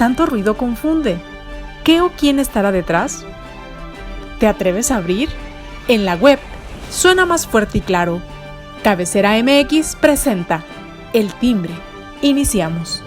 tanto ruido confunde. ¿Qué o quién estará detrás? ¿Te atreves a abrir? En la web suena más fuerte y claro. Cabecera MX presenta El Timbre. Iniciamos.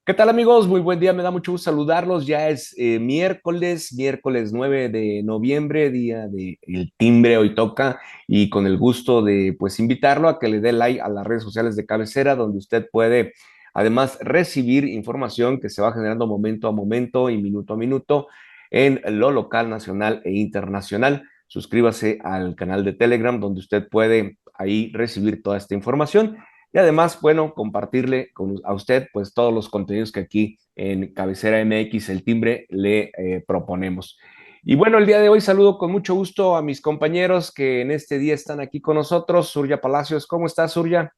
¿Qué tal, amigos? Muy buen día, me da mucho gusto saludarlos. Ya es miércoles 9 de noviembre, día de El Timbre, hoy toca, y con el gusto de pues invitarlo a que le dé like a las redes sociales de Cabecera, donde usted puede además recibir información que se va generando momento a momento y minuto a minuto en lo local, nacional e internacional. Suscríbase al canal de Telegram, donde usted puede ahí recibir toda esta información. Y además, bueno, compartirle a usted pues todos los contenidos que aquí en Cabecera MX, El Timbre, le proponemos. Y bueno, el día de hoy saludo con mucho gusto a mis compañeros que en este día están aquí con nosotros. Surya Palacios, ¿cómo estás, Surya?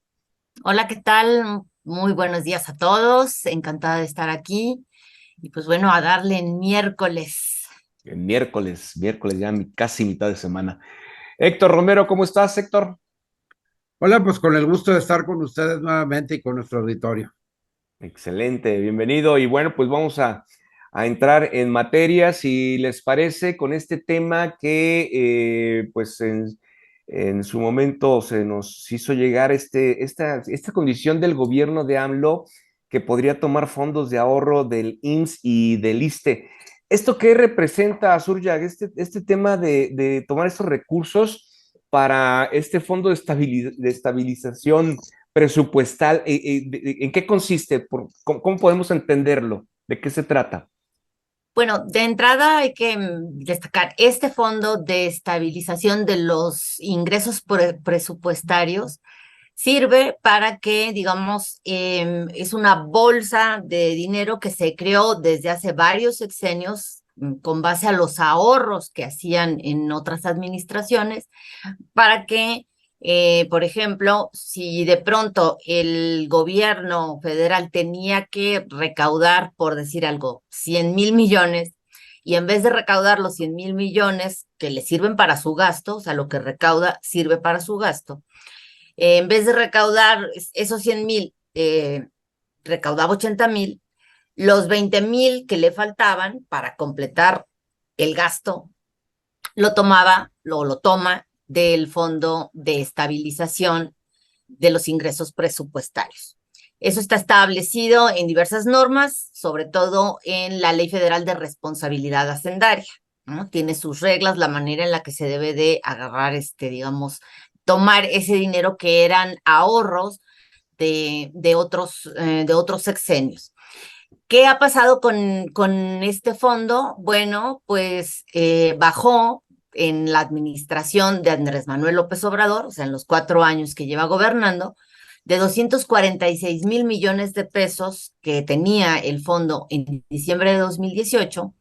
Hola, ¿qué tal? Muy buenos días a todos. Encantada de estar aquí. Y pues bueno, a darle en miércoles. El miércoles ya casi mitad de semana. Héctor Romero, ¿cómo estás, Héctor? Hola, pues con el gusto de estar con ustedes nuevamente y con nuestro auditorio. Excelente, bienvenido. Y bueno, pues vamos a entrar en materia, si les parece, con este tema que pues en su momento se nos hizo llegar esta condición del gobierno de AMLO que podría tomar fondos de ahorro del IMSS y del ISSSTE. ¿Esto qué representa, Surya, este tema de tomar estos recursos para este fondo de estabilización presupuestal? ¿En qué consiste? ¿Cómo podemos entenderlo? ¿De qué se trata? Bueno, de entrada hay que destacar este fondo de estabilización de los ingresos presupuestarios. Sirve para que, digamos, es una bolsa de dinero que se creó desde hace varios sexenios con base a los ahorros que hacían en otras administraciones, para que, por ejemplo, si de pronto el gobierno federal tenía que recaudar, por decir algo, 100,000 millones, y en vez de recaudar los 100,000 millones que le sirven para su gasto, o sea, lo que recauda sirve para su gasto, en vez de recaudar esos 100,000, recaudaba 80,000, los 20,000 que le faltaban para completar el gasto, lo toma del Fondo de Estabilización de los Ingresos Presupuestarios. Eso está establecido en diversas normas, sobre todo en la Ley Federal de Responsabilidad Hacendaria, ¿no? Tiene sus reglas, la manera en la que se debe de agarrar, digamos, tomar ese dinero que eran ahorros de otros sexenios. ¿Qué ha pasado con este fondo? Bueno, pues bajó en la administración de Andrés Manuel López Obrador, o sea, en los 4 años que lleva gobernando, de 246,000 millones de pesos que tenía el fondo en diciembre de 2018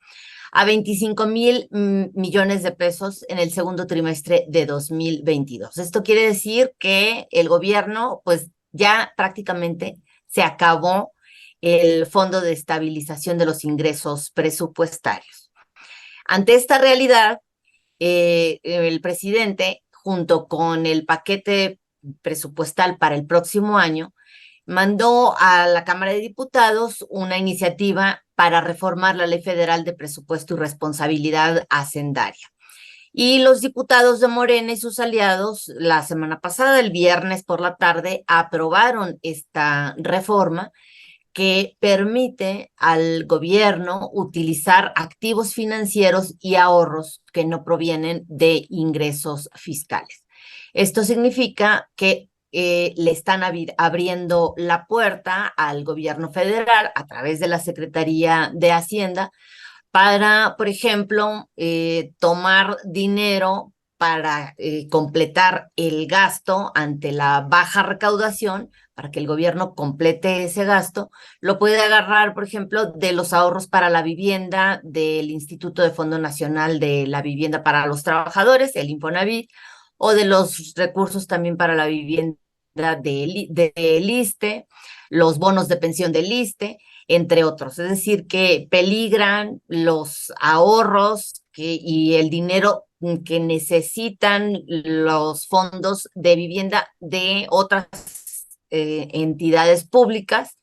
a 25,000 millones de pesos en el segundo trimestre de 2022. Esto quiere decir que el gobierno, pues ya prácticamente se acabó el Fondo de Estabilización de los Ingresos Presupuestarios. Ante esta realidad, el presidente, junto con el paquete presupuestal para el próximo año, mandó a la Cámara de Diputados una iniciativa para reformar la Ley Federal de Presupuesto y Responsabilidad Hacendaria. Y los diputados de Morena y sus aliados, la semana pasada, el viernes por la tarde, aprobaron esta reforma que permite al gobierno utilizar activos financieros y ahorros que no provienen de ingresos fiscales. Esto significa que le están abriendo la puerta al gobierno federal a través de la Secretaría de Hacienda para, por ejemplo, tomar dinero para completar el gasto ante la baja recaudación, para que el gobierno complete ese gasto. Lo puede agarrar, por ejemplo, de los ahorros para la vivienda del Instituto de Fondo Nacional de la Vivienda para los Trabajadores, el Infonavit, o de los recursos también para la vivienda del ISSSTE, los bonos de pensión del ISSSTE, entre otros. Es decir, que peligran los ahorros y el dinero que necesitan los fondos de vivienda de otras entidades públicas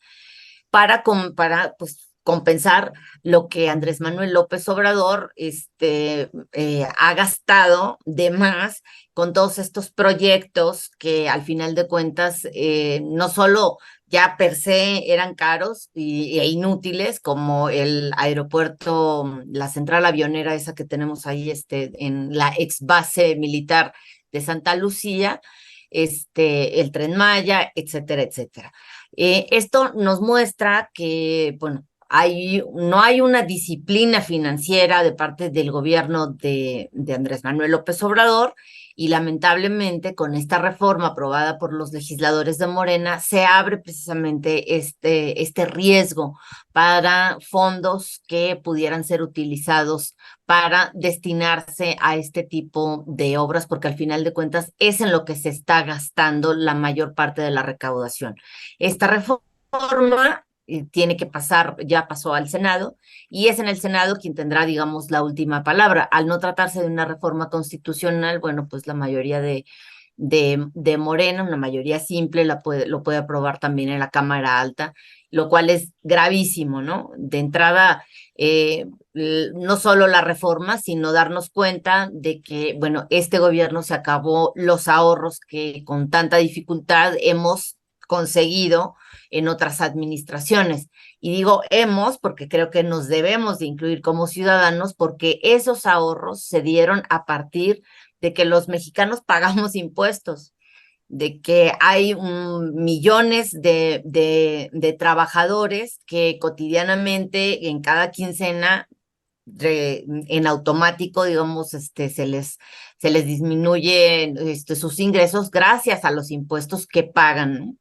para pues, compensar lo que Andrés Manuel López Obrador ha gastado de más con todos estos proyectos que al final de cuentas no solo ya per se eran caros e inútiles, como el aeropuerto, la central avionera esa que tenemos ahí en la ex base militar de Santa Lucía, el Tren Maya, etcétera, etcétera. Esto nos muestra que, bueno, no hay una disciplina financiera de parte del gobierno de Andrés Manuel López Obrador, y lamentablemente con esta reforma aprobada por los legisladores de Morena se abre precisamente este riesgo para fondos que pudieran ser utilizados para destinarse a este tipo de obras, porque al final de cuentas es en lo que se está gastando la mayor parte de la recaudación. Esta reforma tiene que pasar, ya pasó al Senado, y es en el Senado quien tendrá, digamos, la última palabra. Al no tratarse de una reforma constitucional, bueno, pues la mayoría de Morena, una mayoría simple, lo puede aprobar también en la Cámara Alta, lo cual es gravísimo, ¿no? De entrada, no solo la reforma, sino darnos cuenta de que, bueno, este gobierno se acabó los ahorros que con tanta dificultad hemos conseguido en otras administraciones. Y digo hemos porque creo que nos debemos de incluir como ciudadanos, porque esos ahorros se dieron a partir de que los mexicanos pagamos impuestos, de que hay millones de trabajadores que cotidianamente en cada quincena en automático, digamos, se les disminuye sus ingresos gracias a los impuestos que pagan, ¿no?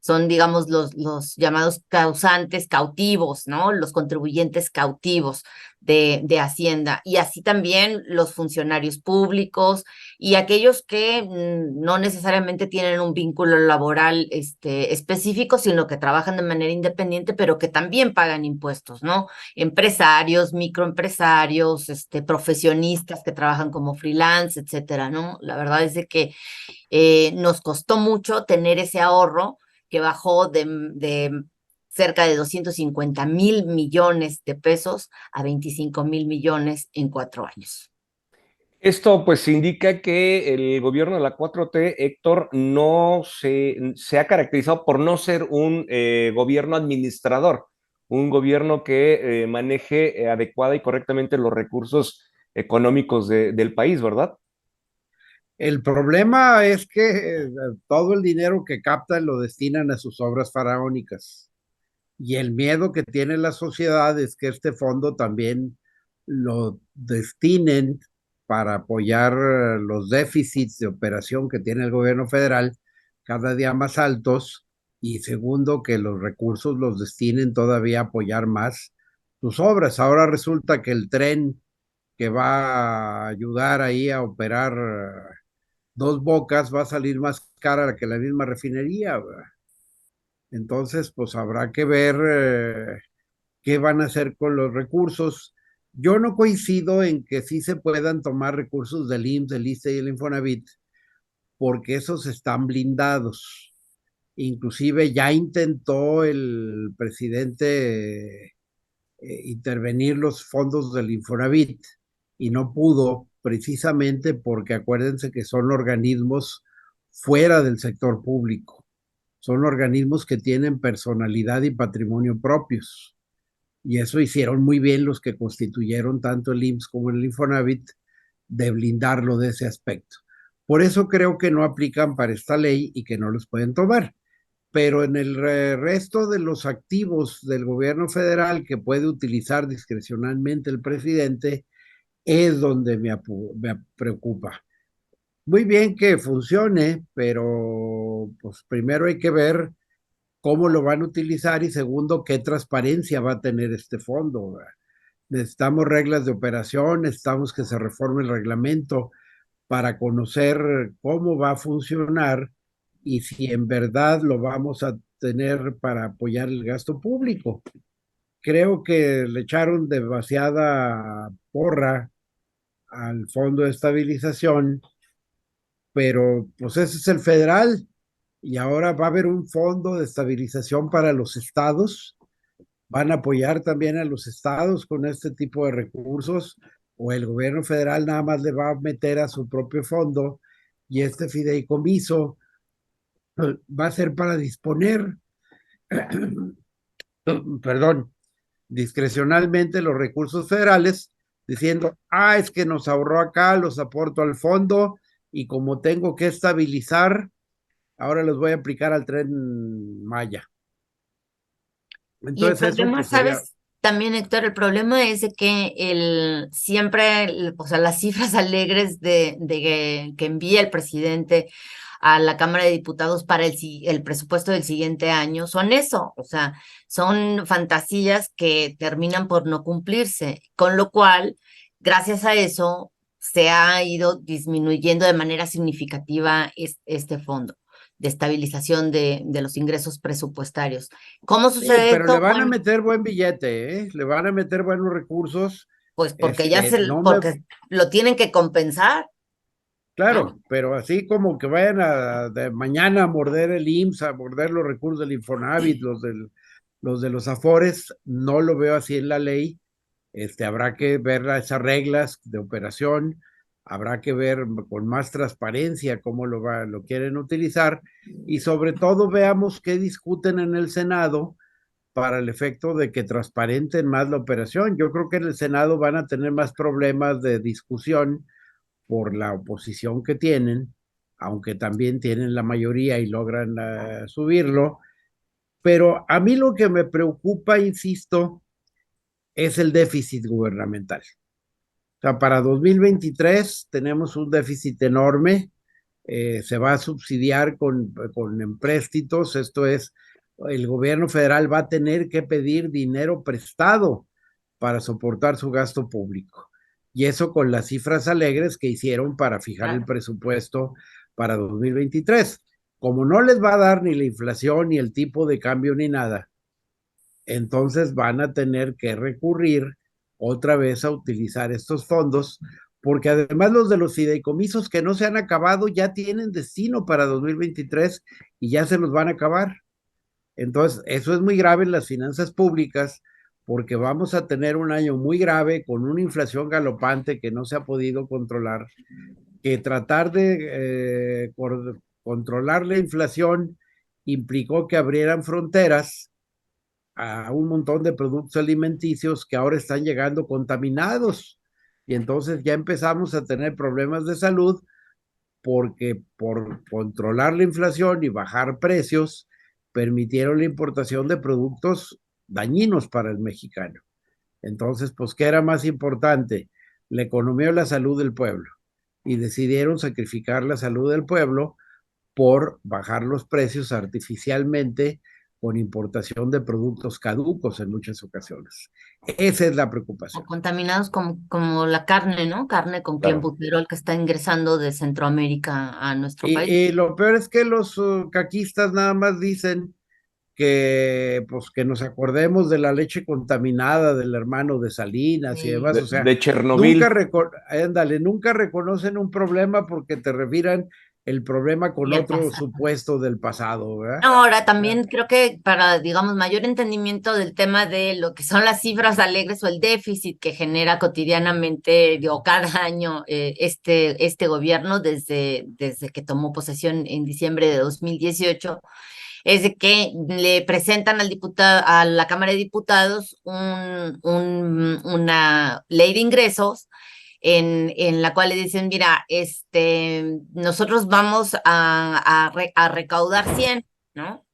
Son, digamos, los llamados causantes cautivos, ¿no? Los contribuyentes cautivos de Hacienda. Y así también los funcionarios públicos y aquellos que no necesariamente tienen un vínculo laboral específico, sino que trabajan de manera independiente, pero que también pagan impuestos, ¿no? Empresarios, microempresarios, profesionistas que trabajan como freelance, etcétera, ¿no? La verdad es de que nos costó mucho tener ese ahorro que bajó de cerca de 250,000 millones de pesos a 25,000 millones en 4 años. Esto pues indica que el gobierno de la 4T, Héctor, no se ha caracterizado por no ser un gobierno administrador, un gobierno que maneje adecuada y correctamente los recursos económicos del país, ¿verdad? El problema es que todo el dinero que captan lo destinan a sus obras faraónicas. Y el miedo que tiene la sociedad es que este fondo también lo destinen para apoyar los déficits de operación que tiene el gobierno federal cada día más altos, y segundo, que los recursos los destinen todavía a apoyar más sus obras. Ahora resulta que el tren que va a ayudar ahí a operar Dos Bocas va a salir más cara que la misma refinería, ¿verdad? Entonces, pues habrá que ver qué van a hacer con los recursos. Yo no coincido en que sí se puedan tomar recursos del IMSS, del ISSSTE y el Infonavit, porque esos están blindados. Inclusive ya intentó el presidente intervenir los fondos del Infonavit y no pudo, precisamente porque acuérdense que son organismos fuera del sector público. Son organismos que tienen personalidad y patrimonio propios. Y eso hicieron muy bien los que constituyeron tanto el IMSS como el Infonavit, de blindarlo de ese aspecto. Por eso creo que no aplican para esta ley y que no los pueden tomar. Pero en el resto de los activos del gobierno federal que puede utilizar discrecionalmente el presidente, es donde me preocupa. Muy bien que funcione, pero pues primero hay que ver cómo lo van a utilizar y segundo, qué transparencia va a tener este fondo, ¿verdad? Necesitamos reglas de operación, necesitamos que se reforme el reglamento para conocer cómo va a funcionar y si en verdad lo vamos a tener para apoyar el gasto público. Creo que le echaron demasiada porra al Fondo de Estabilización, pero pues ese es el federal y ahora va a haber un fondo de estabilización para los estados. ¿Van a apoyar también a los estados con este tipo de recursos o el gobierno federal nada más le va a meter a su propio fondo y este fideicomiso va a ser para disponer, perdón, discrecionalmente los recursos federales, diciendo, es que nos ahorró acá, los aporto al fondo y como tengo que estabilizar, ahora los voy a aplicar al Tren Maya. Y el Entonces eso problema, pues sería... ¿sabes? También, Héctor, el problema es de que o sea, las cifras alegres que envía el presidente a la Cámara de Diputados para el presupuesto del siguiente año son eso, o sea, son fantasías que terminan por no cumplirse, con lo cual, gracias a eso, se ha ido disminuyendo de manera significativa este fondo de estabilización de los ingresos presupuestarios. ¿Cómo Sí, sucede pero le esto? van a Bueno, meter buen billete, ¿eh? Le van a meter buenos recursos. pues porque No me, porque lo tienen que compensar, ¿no? claro, pero así como que vayan de mañana a morder el IMSS, a morder los recursos del Infonavit, los de los Afores, no lo veo así en la ley. Habrá que ver esas reglas de operación, habrá que ver con más transparencia cómo lo quieren utilizar y sobre todo veamos qué discuten en el Senado para el efecto de que transparenten más la operación. Yo creo que en el Senado van a tener más problemas de discusión por la oposición que tienen, aunque también tienen la mayoría y logran subirlo. Pero a mí lo que me preocupa, insisto, es el déficit gubernamental. O sea, para 2023 tenemos un déficit enorme, se va a subsidiar con empréstitos, esto es, el gobierno federal va a tener que pedir dinero prestado para soportar su gasto público. Y eso con las cifras alegres que hicieron para fijar el presupuesto para 2023. Como no les va a dar ni la inflación, ni el tipo de cambio, ni nada, entonces van a tener que recurrir otra vez a utilizar estos fondos, porque además los de los fideicomisos que no se han acabado ya tienen destino para 2023 y ya se los van a acabar. Entonces, eso es muy grave en las finanzas públicas porque vamos a tener un año muy grave con una inflación galopante que no se ha podido controlar, que tratar de controlar la inflación implicó que abrieran fronteras a un montón de productos alimenticios que ahora están llegando contaminados. Y entonces ya empezamos a tener problemas de salud porque por controlar la inflación y bajar precios, permitieron la importación de productos dañinos para el mexicano. Entonces, pues, ¿qué era más importante? La economía o la salud del pueblo. Y decidieron sacrificar la salud del pueblo por bajar los precios artificialmente con importación de productos caducos en muchas ocasiones. Esa es la O preocupación. contaminados como la carne, ¿no? Carne con Claro. clenbuterol que está ingresando de Centroamérica a nuestro país. Y lo peor es que los caquistas nada más dicen que, pues, que nos acordemos de la leche contaminada del hermano de Salinas y Sí. demás. O sea, De Chernobyl. nunca reconocen un problema porque te refieran el problema con Y el otro pasado. supuesto del pasado, ¿verdad? No, ahora también creo que para, digamos, mayor entendimiento del tema de lo que son las cifras alegres o el déficit que genera cotidianamente o cada año este gobierno desde que tomó posesión en diciembre de 2018, es de que le presentan a la Cámara de Diputados una ley de ingresos en la cual le dicen, mira, nosotros vamos a recaudar 100, ¿no?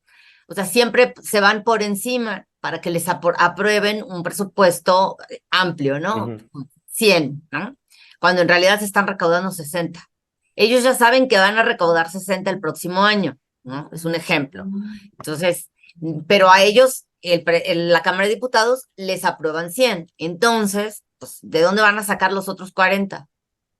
O sea, siempre se van por encima para que les aprueben un presupuesto amplio, ¿no? 100, ¿no? Cuando en realidad se están recaudando 60. Ellos ya saben que van a recaudar 60 el próximo año, ¿no? Es un ejemplo. Entonces, pero a ellos, la Cámara de Diputados les aprueban 100. Entonces, pues, ¿de dónde van a sacar los otros 40?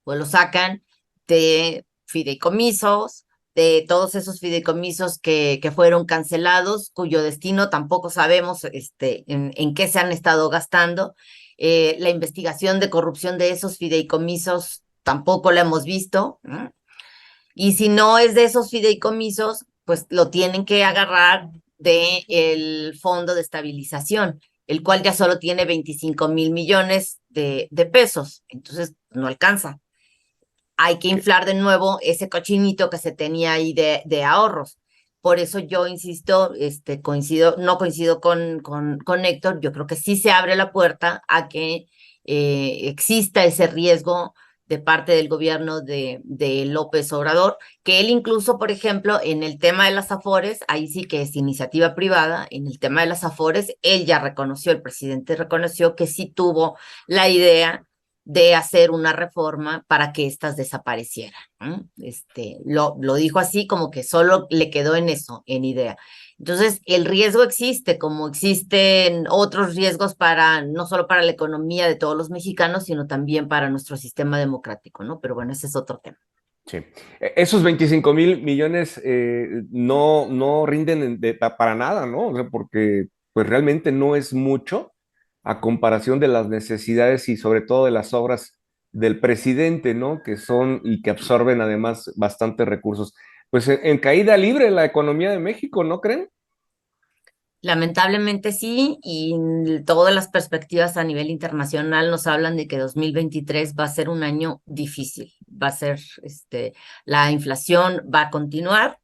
Pues lo sacan de fideicomisos, de todos esos fideicomisos que fueron cancelados, cuyo destino tampoco sabemos en qué se han estado gastando. La investigación de corrupción de esos fideicomisos tampoco la hemos visto, ¿no? Y si no es de esos fideicomisos, pues lo tienen que agarrar del Fondo de Estabilización, el cual ya solo tiene 25,000 millones de pesos, entonces no alcanza. Hay que inflar de nuevo ese cochinito que se tenía ahí de ahorros. Por eso yo insisto, no coincido con Héctor, yo creo que sí se abre la puerta a que exista ese riesgo de parte del gobierno de López Obrador, que él incluso, por ejemplo, en el tema de las Afores, ahí sí que es iniciativa privada, en el tema de las Afores, él ya reconoció, el presidente reconoció que sí tuvo la idea de hacer una reforma para que éstas desaparecieran, ¿no? Lo dijo así como que solo le quedó en eso, en idea. Entonces, el riesgo existe, como existen otros riesgos no solo para la economía de todos los mexicanos, sino también para nuestro sistema democrático, ¿no? Pero bueno, ese es otro tema. Sí. Esos 25,000 millones no rinden para nada, ¿no? O sea, porque pues realmente no es mucho a comparación de las necesidades y sobre todo de las obras del presidente, ¿no? Que son y que absorben además bastantes recursos. Pues en caída libre la economía de México, ¿no creen? Lamentablemente sí, y todas las perspectivas a nivel internacional nos hablan de que 2023 va a ser un año difícil, va a ser, la inflación va a continuar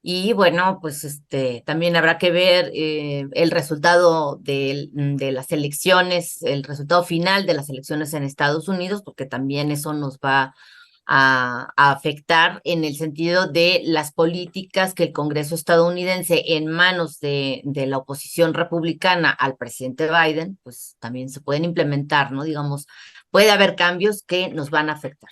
y bueno, pues también habrá que ver el resultado de las elecciones, el resultado final de las elecciones en Estados Unidos, porque también eso nos va a afectar en el sentido de las políticas que el Congreso estadounidense en manos de la oposición republicana al presidente Biden, pues también se pueden implementar, ¿no? Digamos, puede haber cambios que nos van a afectar.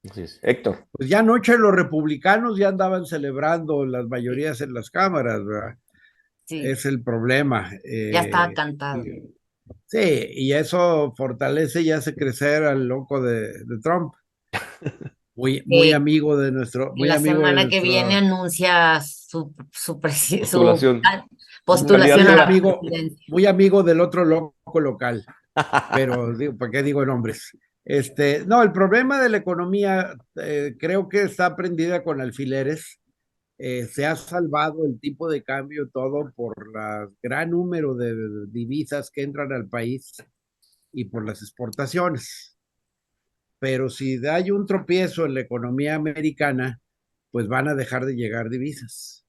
Así es. Héctor. Pues ya anoche los republicanos ya andaban celebrando las mayorías en las cámaras, ¿verdad? Sí, Es el problema. ya está cantado. Sí, y eso fortalece y hace crecer al loco de Trump. Muy amigo de nuestro, Y muy la amigo de semana que viene nuestro, anuncia su Postulación. postulación a la presidencia. muy amigo del otro loco local. Pero digo, ¿para qué digo nombres? No, el problema de la economía creo que está prendida con alfileres. Se ha salvado el tipo de cambio todo por el gran número de divisas que entran al país y por las exportaciones. Pero si hay un tropiezo en la economía americana, pues van a dejar de llegar divisas.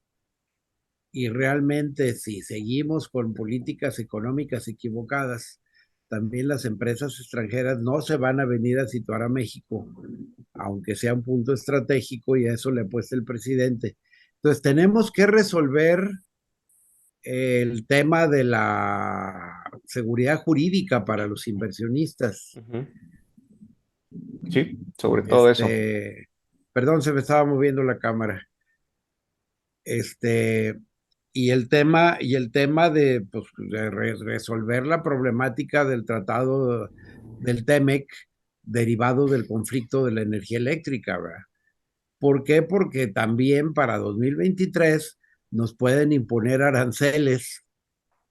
Y realmente, si seguimos con políticas económicas equivocadas, también las empresas extranjeras no se van a venir a situar a México, aunque sea un punto estratégico y a eso le apuesta el presidente. Entonces, tenemos que resolver el tema de la seguridad jurídica para los inversionistas. Uh-huh. Sí, sobre todo eso. Perdón, se me estaba moviendo la cámara. Y el tema de, pues, de resolver la problemática del tratado del TEMEC derivado del conflicto de la energía eléctrica, ¿verdad? ¿Por qué? Porque también para 2023 nos pueden imponer aranceles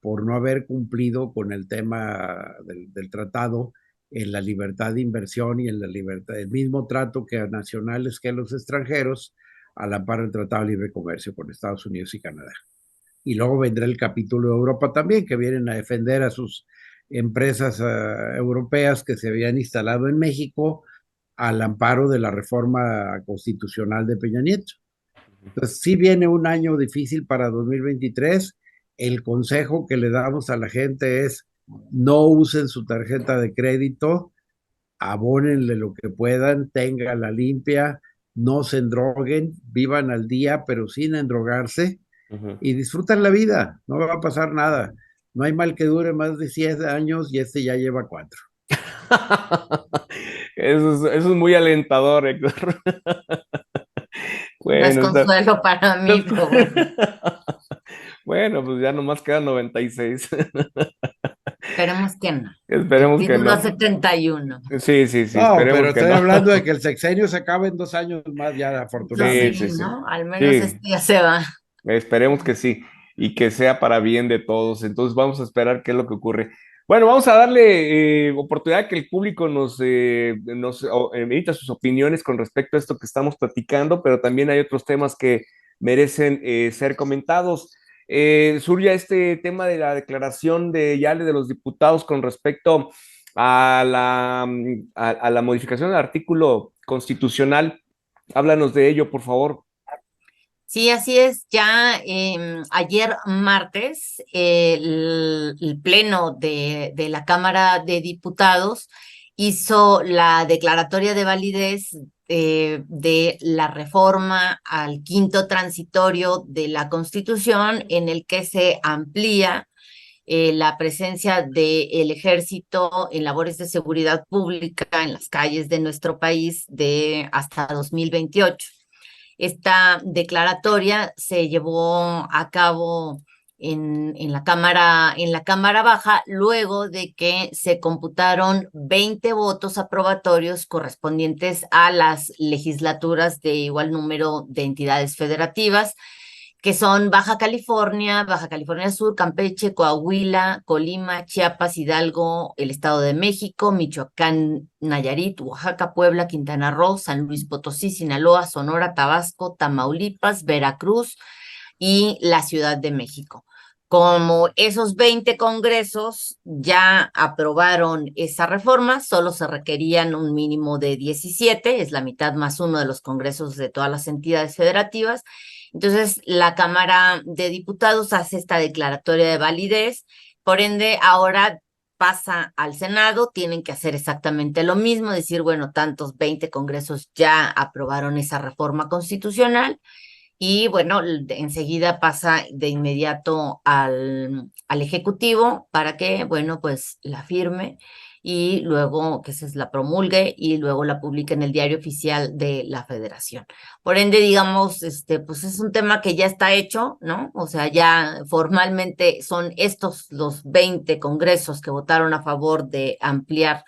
por no haber cumplido con el tema del tratado en la libertad de inversión y en la libertad, el mismo trato que a nacionales que a los extranjeros, al amparo del Tratado de Libre Comercio con Estados Unidos y Canadá. Y luego vendrá el capítulo de Europa también, que vienen a defender a sus empresas europeas que se habían instalado en México al amparo de la reforma constitucional de Peña Nieto. Entonces, sí viene un año difícil para 2023. El consejo que le damos a la gente es no usen su tarjeta de crédito, abónenle lo que puedan, tenganla limpia, no se endroguen, vivan al día, pero sin endrogarse y disfrutan la vida, no va a pasar nada. No hay mal que dure más de 100 años y ya lleva 4. Eso es muy alentador, Héctor. No es consuelo para mí, pero bueno. Bueno, pues ya nomás quedan 96. Esperemos que no. Esperemos que no. 71. Sí, No, esperemos pero que estoy no. hablando de que el sexenio se acabe en 2 años más ya, afortunadamente. Sí, ¿no? Al menos ya se va. Esperemos que sí, y que sea para bien de todos. Entonces vamos a esperar qué es lo que ocurre. Bueno, vamos a darle oportunidad a que el público emita sus opiniones con respecto a esto que estamos platicando, pero también hay otros temas que merecen ser comentados. Surya, este tema de la declaración de Yale de los diputados con respecto a la modificación del artículo constitucional. Háblanos de ello, por favor. Sí, así es. Ya ayer martes el Pleno de la Cámara de Diputados hizo la declaratoria de validez de la reforma al quinto transitorio de la Constitución, en el que se amplía la presencia del ejército en labores de seguridad pública en las calles de nuestro país de hasta 2028. Esta declaratoria se llevó a cabo en la Cámara Baja, luego de que se computaron 20 votos aprobatorios correspondientes a las legislaturas de igual número de entidades federativas, que son Baja California Sur, Campeche, Coahuila, Colima, Chiapas, Hidalgo, el Estado de México, Michoacán, Nayarit, Oaxaca, Puebla, Quintana Roo, San Luis Potosí, Sinaloa, Sonora, Tabasco, Tamaulipas, Veracruz y la Ciudad de México. Como esos 20 congresos ya aprobaron esa reforma, solo se requerían un mínimo de 17, es la mitad más uno de los congresos de todas las entidades federativas. Entonces, la Cámara de Diputados hace esta declaratoria de validez, por ende, ahora pasa al Senado, tienen que hacer exactamente lo mismo, decir, bueno, tantos 20 congresos ya aprobaron esa reforma constitucional, y bueno, enseguida pasa de inmediato al Ejecutivo para que, bueno, pues la firme y luego que se la promulgue y luego la publique en el Diario Oficial de la Federación. Por ende, digamos, pues es un tema que ya está hecho, ¿no? O sea, ya formalmente son estos los 20 congresos que votaron a favor de ampliar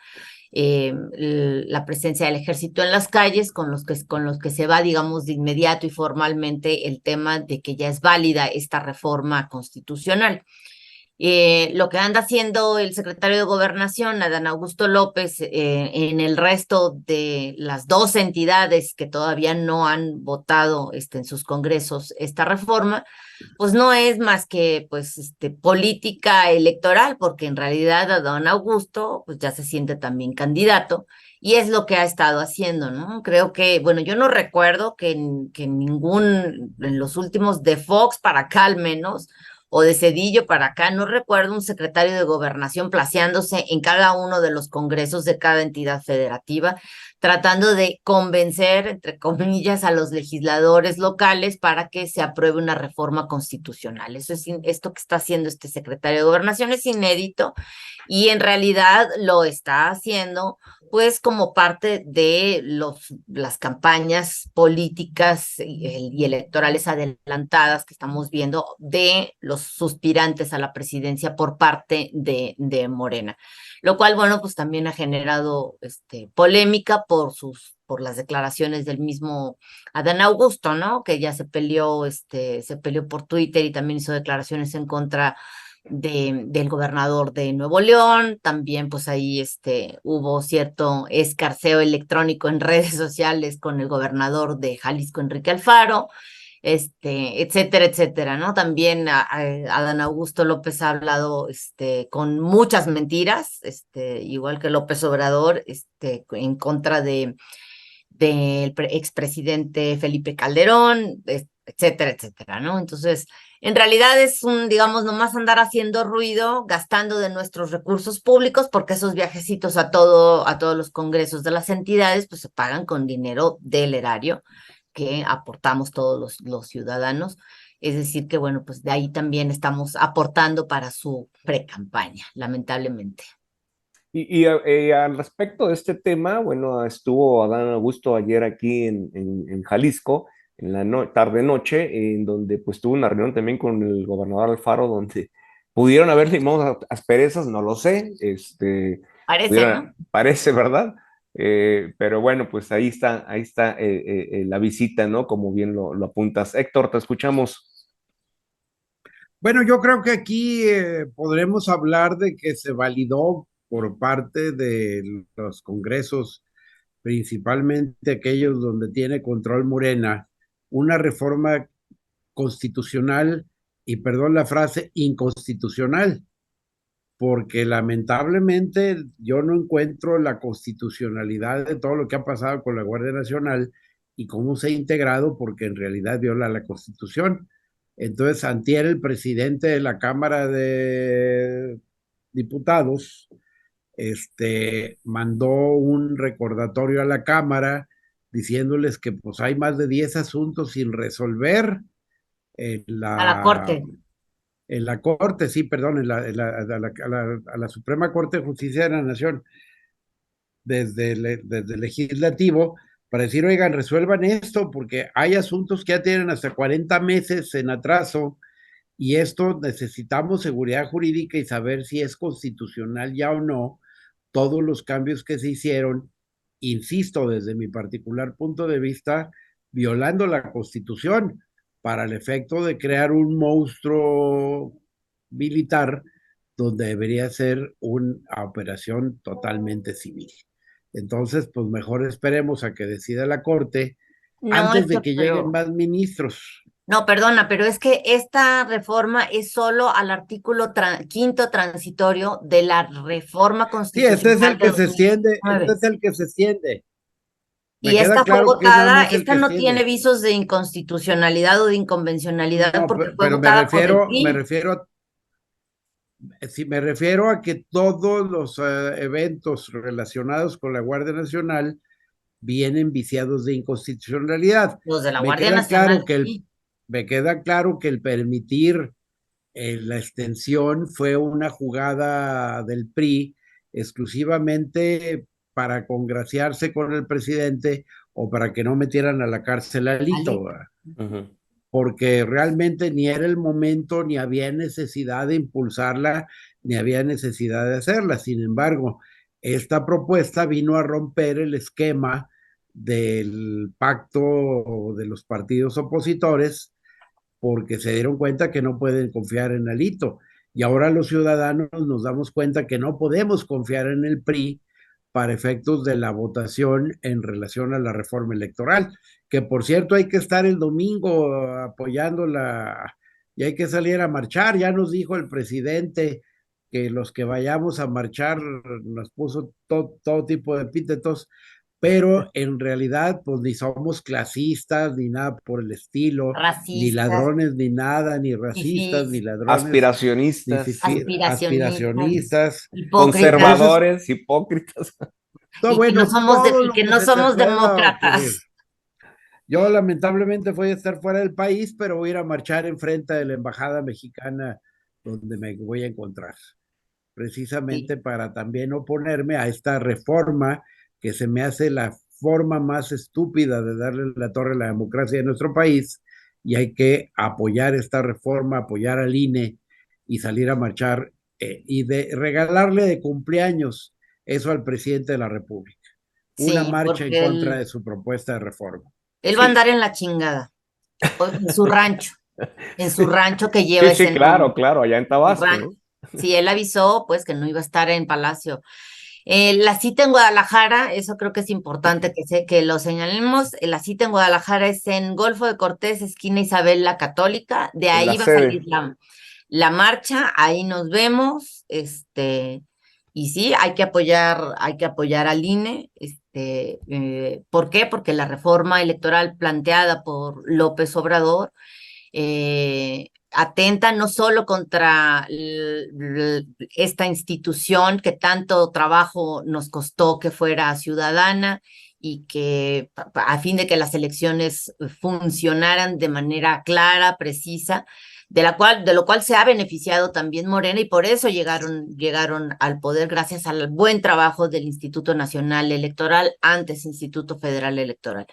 la presencia del ejército en las calles, con los que se va, digamos, de inmediato y formalmente el tema de que ya es válida esta reforma constitucional. Lo que anda haciendo el secretario de Gobernación, Adán Augusto López, en el resto de las 12 entidades que todavía no han votado en sus congresos esta reforma, pues no es más que pues política electoral, porque en realidad Adán Augusto pues ya se siente también candidato y es lo que ha estado haciendo, ¿no? Creo que, bueno, yo no recuerdo que en los últimos de Fox para acá al menos, o de Cedillo para acá, no recuerdo un secretario de Gobernación placeándose en cada uno de los congresos de cada entidad federativa, tratando de convencer, entre comillas, a los legisladores locales para que se apruebe una reforma constitucional. Esto que está haciendo este secretario de Gobernación es inédito y en realidad lo está haciendo pues como parte de las campañas políticas y electorales adelantadas que estamos viendo de los suspirantes a la presidencia por parte de Morena, lo cual, bueno, pues también ha generado polémica por las declaraciones del mismo Adán Augusto, ¿no? Que ya se peleó por Twitter y también hizo declaraciones en contra del gobernador de Nuevo León. También pues ahí hubo cierto escarceo electrónico en redes sociales con el gobernador de Jalisco, Enrique Alfaro, etcétera, etcétera, ¿no? También Adán Augusto López ha hablado con muchas mentiras, igual que López Obrador, en contra del expresidente Felipe Calderón, etcétera, etcétera, ¿no? Entonces, en realidad es digamos, nomás andar haciendo ruido, gastando de nuestros recursos públicos, porque esos viajecitos a todos los congresos de las entidades, pues se pagan con dinero del erario que aportamos todos los ciudadanos. Es decir, que bueno, pues de ahí también estamos aportando para su pre-campaña, lamentablemente. Y al respecto de este tema, bueno, estuvo Adán Augusto ayer aquí en Jalisco, en la tarde-noche, en donde pues tuvo una reunión también con el gobernador Alfaro, donde pudieron haber limado asperezas, no lo sé, Parece, ¿no? parece, ¿verdad? Pero bueno, pues ahí está la visita, ¿no? Como bien lo apuntas. Héctor, te escuchamos. Bueno, yo creo que aquí podremos hablar de que se validó por parte de los congresos, principalmente aquellos donde tiene control Morena, una reforma constitucional, y perdón la frase, inconstitucional, porque lamentablemente yo no encuentro la constitucionalidad de todo lo que ha pasado con la Guardia Nacional y cómo se ha integrado, porque en realidad viola la Constitución. Entonces, antier el presidente de la Cámara de Diputados mandó un recordatorio a la Cámara diciéndoles que pues hay más de 10 asuntos sin resolver en A la la, corte. en la Corte, sí, perdón, a la Suprema Corte de Justicia de la Nación, desde el legislativo, para decir, oigan, resuelvan esto, porque hay asuntos que ya tienen hasta 40 meses en atraso, y esto necesitamos seguridad jurídica y saber si es constitucional ya o no todos los cambios que se hicieron, insisto, desde mi particular punto de vista, violando la Constitución para el efecto de crear un monstruo militar donde debería ser una operación totalmente civil. Entonces, pues mejor esperemos a que decida la Corte No, antes de que lleguen pero más ministros. no, perdona, pero es que esta reforma es solo al artículo quinto transitorio de la reforma Sí, este es constitucional el de que se extiende, este 2019. es el que se extiende. Me Y queda esta fue claro que es nada votada, más el esta que no tiene extiende. visos de inconstitucionalidad o de inconvencionalidad No, porque fue pero me votada por el refiero, me PRI. refiero, sí, me refiero a que todos los eventos relacionados con la Guardia Nacional vienen viciados de inconstitucionalidad. Los de la Me Guardia queda claro Nacional, que el, sí. me queda claro que el permitir la extensión fue una jugada del PRI exclusivamente para congraciarse con el presidente o para que no metieran a la cárcel a Alito, Alito. ¿verdad? Ujú. Porque realmente ni era el momento, ni había necesidad de impulsarla, ni había necesidad de hacerla. Sin embargo, esta propuesta vino a romper el esquema del pacto de los partidos opositores, porque se dieron cuenta que no pueden confiar en Alito. Y ahora los ciudadanos nos damos cuenta que no podemos confiar en el PRI para efectos de la votación en relación a la reforma electoral, que por cierto hay que estar el domingo apoyándola y hay que salir a marchar. Ya nos dijo el presidente que los que vayamos a marchar nos puso todo tipo de epítetos, pero en realidad pues ni somos clasistas ni nada por el estilo, ni Racistas, ladrones ni nada, ni racistas ni fifís, ladrones, ni Aspiracionistas, aspiracionistas, aspiracionistas. hipócritas, Entonces, conservadores, hipócritas. todo bueno, todo y lo que que no se te somos pueda ocurrir. demócratas. Yo lamentablemente voy a estar fuera del país, pero voy a ir a marchar enfrente de la embajada mexicana donde me voy a encontrar, Sí, precisamente para también oponerme a esta reforma que se me hace la forma más estúpida de darle la torre a la democracia de nuestro país, y hay que apoyar esta reforma, apoyar al INE y salir a marchar y de regalarle de cumpleaños eso al presidente de la República, una sí, marcha en porque contra de su propuesta de reforma. él va a Sí, andar en la chingada, en su rancho que lleva sí, sí, ese claro, nombre. claro, allá en Su Tabasco, rancho. ¿no? Sí, él avisó pues que no iba a estar en Palacio. La cita en Guadalajara, eso creo que es importante que lo señalemos. La cita en Guadalajara es en Golfo de Cortés, esquina Isabel la Católica. De En la ahí va a salir sede. la marcha, ahí nos vemos. Y sí, hay que apoyar al INE. ¿Por qué? Porque la reforma electoral planteada por López Obrador atenta no solo contra esta institución que tanto trabajo nos costó que fuera ciudadana y que a fin de que las elecciones funcionaran de manera clara, precisa, de lo cual se ha beneficiado también Morena y por eso llegaron al poder gracias al buen trabajo del Instituto Nacional Electoral, antes Instituto Federal Electoral.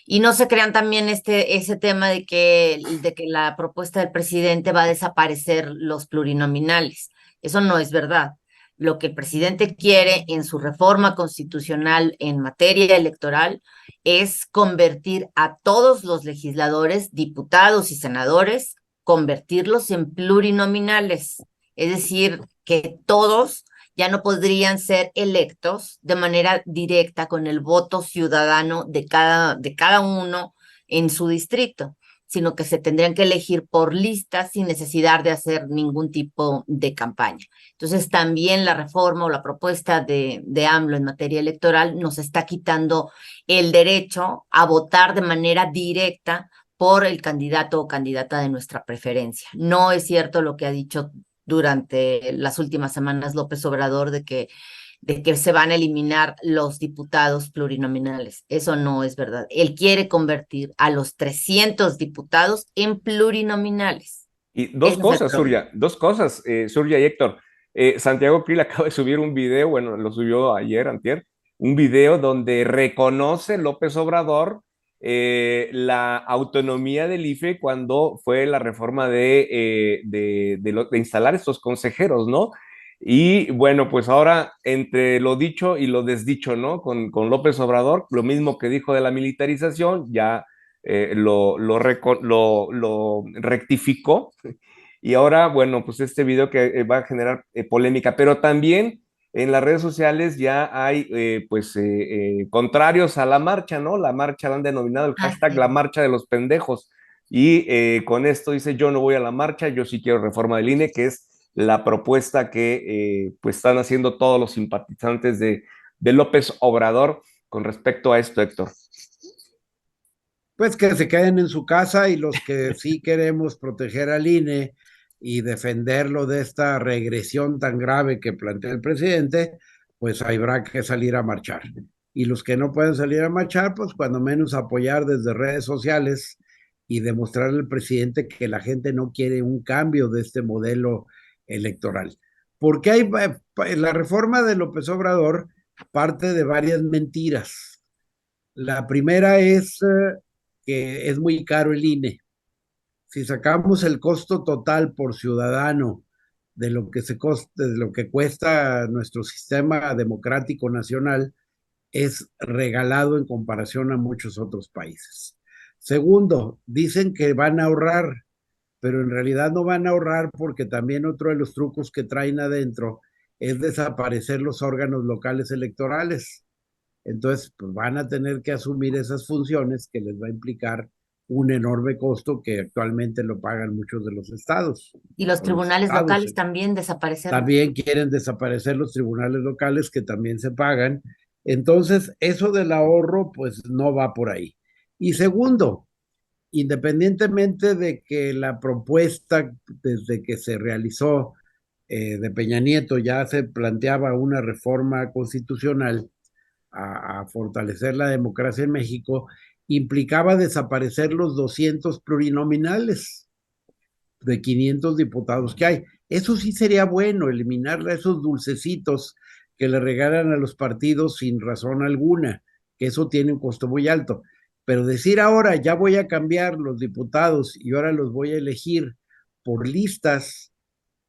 Y no se crean también ese tema de que la propuesta del presidente va a desaparecer los plurinominales. Eso no es verdad. Lo que el presidente quiere en su reforma constitucional en materia electoral es convertir a todos los legisladores, diputados y senadores convertirlos en plurinominales, es decir, que todos ya no podrían ser electos de manera directa con el voto ciudadano de cada uno en su distrito, sino que se tendrían que elegir por listas sin necesidad de hacer ningún tipo de campaña. Entonces, también la reforma o la propuesta de AMLO en materia electoral nos está quitando el derecho a votar de manera directa por el candidato o candidata de nuestra preferencia. No es cierto lo que ha dicho durante las últimas semanas López Obrador de que se van a eliminar los diputados plurinominales. Eso no es verdad. Él quiere convertir a los 300 diputados en plurinominales. Y dos cosas, Surya, Surya y Héctor. Santiago Krill acaba de subir un video, bueno, lo subió ayer, antier, un video donde reconoce López Obrador la autonomía del IFE cuando fue la reforma de instalar estos consejeros, ¿no? Y bueno, pues ahora entre lo dicho y lo desdicho, ¿no? Con López Obrador, lo mismo que dijo de la militarización, ya lo rectificó. Y ahora, bueno, pues este video que va a generar polémica, pero también en las redes sociales ya hay, contrarios a la marcha, ¿no? La marcha la han denominado el hashtag sí. la marcha de los pendejos. Y con esto dice, yo no voy a la marcha, yo sí quiero reforma del INE, que es la propuesta que pues están haciendo todos los simpatizantes de López Obrador con respecto a esto, Héctor. Pues que se queden en su casa, y los que sí queremos proteger al INE y defenderlo de esta regresión tan grave que plantea el presidente, pues habrá que salir a marchar. Y los que no pueden salir a marchar, pues cuando menos apoyar desde redes sociales y demostrarle al presidente que la gente no quiere un cambio de este modelo electoral. Porque la reforma de López Obrador parte de varias mentiras. La primera es que es muy caro el INE. Si sacamos el costo total por ciudadano de lo que cuesta nuestro sistema democrático nacional, es regalado en comparación a muchos otros países. Segundo, dicen que van a ahorrar, pero en realidad no van a ahorrar, porque también otro de los trucos que traen adentro es desaparecer los órganos locales electorales. Entonces, pues van a tener que asumir esas funciones que les va a implicar un enorme costo que actualmente lo pagan muchos de los estados. Y los tribunales locales también desaparecer. También quieren desaparecer los tribunales locales, que también se pagan. Entonces, eso del ahorro, pues no va por ahí. Y segundo, independientemente de que la propuesta, desde que se realizó de Peña Nieto, ya se planteaba una reforma constitucional a fortalecer la democracia en México, implicaba desaparecer los 200 plurinominales de 500 diputados que hay. Eso sí sería bueno, eliminar esos dulcecitos que le regalan a los partidos sin razón alguna, que eso tiene un costo muy alto. Pero decir ahora, ya voy a cambiar los diputados y ahora los voy a elegir por listas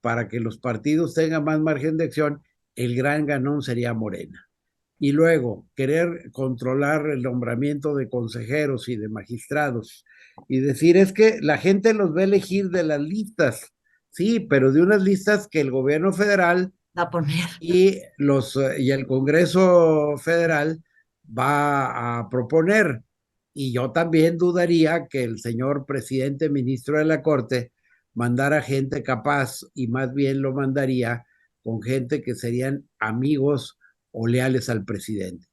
para que los partidos tengan más margen de acción, el gran ganón sería Morena. Y luego querer controlar el nombramiento de consejeros y de magistrados y decir, es que la gente los va a elegir de las listas, sí, pero de unas listas que el gobierno federal va a poner y el Congreso Federal va a proponer. Y yo también dudaría que el señor presidente ministro de la Corte mandara gente capaz, y más bien lo mandaría con gente que serían amigos o leales al presidente.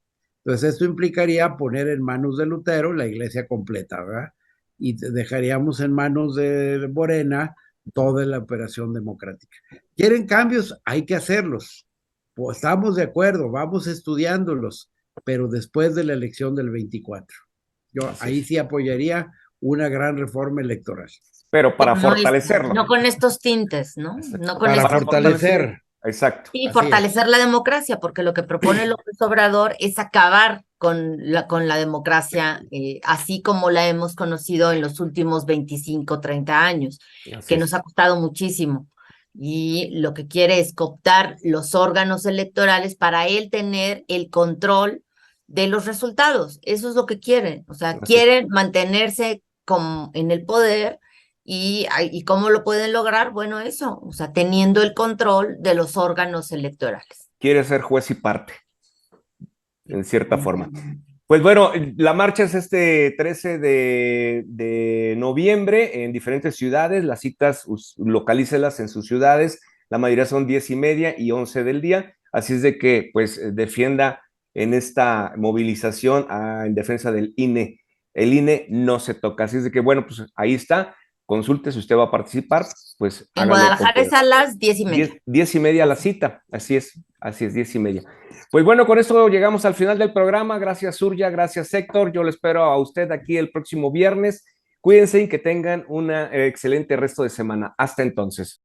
Entonces esto implicaría poner en manos de Lutero la iglesia completa, ¿verdad? Y dejaríamos en manos de Morena toda la operación democrática. ¿Quieren cambios? Hay que hacerlos. Pues estamos de acuerdo, vamos estudiándolos, pero después de la elección del 24. Yo ahí sí apoyaría una gran reforma electoral. Pero para fortalecerlo. No con estos tintes, ¿no? No con para fortalecer. Exacto. Y fortalecer la democracia, porque lo que propone López Obrador es acabar con la democracia, así como la hemos conocido en los últimos 25, 30 años, que nos ha costado muchísimo. Y lo que quiere es cooptar los órganos electorales para él tener el control de los resultados. Eso es lo que quieren. O sea, quieren mantenerse en el poder ¿Y cómo lo pueden lograr? Bueno, eso, o sea, teniendo el control de los órganos electorales. Quiere ser juez y parte, en cierta forma. Pues bueno, la marcha es este 13 de noviembre en diferentes ciudades. Las citas, localícelas en sus ciudades. La mayoría son 10:30 y 11 del día. Así es de que, pues, defienda en esta movilización en defensa del INE. El INE no se toca. Así es de que, bueno, pues ahí está. Consulte si usted va a participar, pues En hágalo. Guadalajara es a las 10:30. 10:30 la cita. Así es, 10:30. Pues bueno, con esto llegamos al final del programa. Gracias, Surya, gracias, Héctor. Yo lo espero a usted aquí el próximo viernes. Cuídense y que tengan un excelente resto de semana. Hasta entonces.